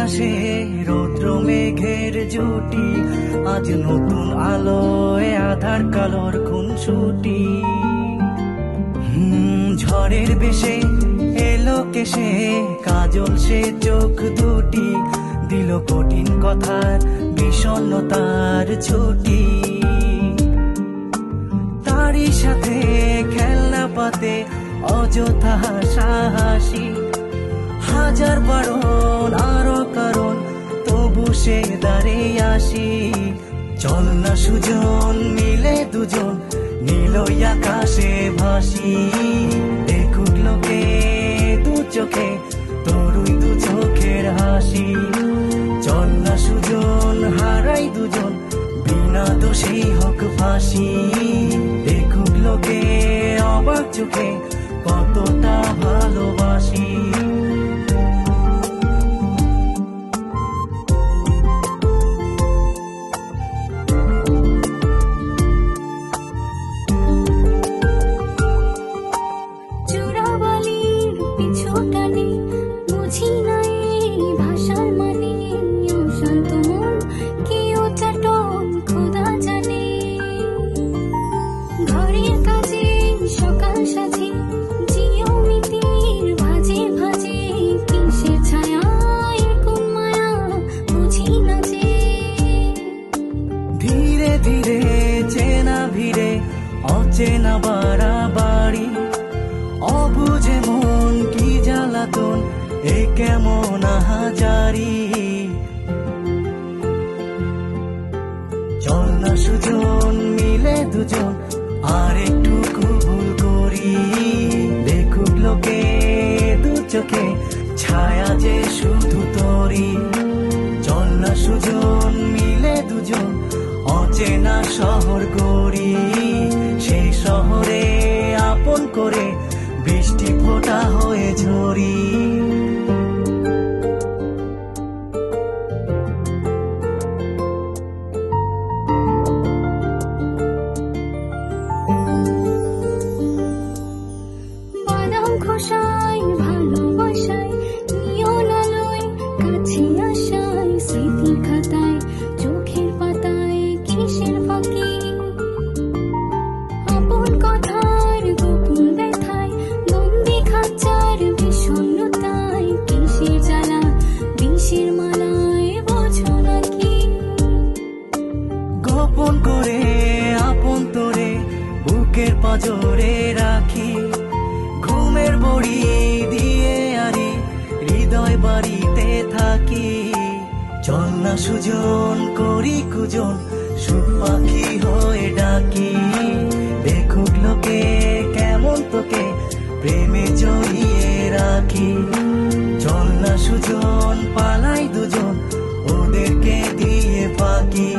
আকাশে রৌদ্র মেঘের জুটি, আজ নতুন আলোয় আধার কালোর খুনসুটি। ঝড়ের বেশে এলো কেশে কাজল সে চোখ দুটি, দিল কঠিন কথার বিষণ্ণতার ছুটি। তারই সাথে খেলনা পাতে অযথা হাসাহাসি, হাজার বারণ আরো কারণ তবু সে দাঁড়িয়ে আসি। চল না সুজন মিলে দুজন নীলই আকাশে ভাসি, দেখুক লোকে দু চোখে তোরই দু চোখের হাসি। চল না সুজন হারাই দুজন বিনা দোষেই হোক ফাঁসি, দেখুক লোকে অবাক চোখে কতটা ভালোবাসি। ধীরে ধীরে চেনা ভিড়ে অচেনা বাড়াবাড়ি, অবুঝে মন কি জ্বালাতন এ কেমন আহাজারি। চল না সুজন মিলে দুজন আর একটু ভুল করি, দেখুক লোকে দু চোখে ছায়া যে শুধু তোরি। চল না সুজন মিলে দুজন অচেনা শহর গড়ি, সেই শহরে আপন করে বৃষ্টি ফোঁটা হয়ে ঝরি। বাদাম খোসায় ভালোবাসায় নিয়ন আলোয় কাছে আসায়, স্মৃতির খাতায় চোখের পাতায় কিসের ফাঁকি। আপন কথার গোপন ব্যথায় বন্দি খাঁচার বিষণ্ণতায়, কিসের জ্বালা বিষের মালায় বোঝো নাকি। গোপন করে আপন তোরে বুকের পাঁজরে রাখি, ঘুমের বড়ি দিয়ে আরি হৃদয় বাড়িতে থাকি। চল না সুজন করি কুজন সুখ পাখি হয়ে ডাকি, দেখুক লোকে কেমন তোকে প্রেমে জড়িয়ে রাখি। চল না সুজন পালাই দুজন ওদেরকে দিয়ে ফাঁকি।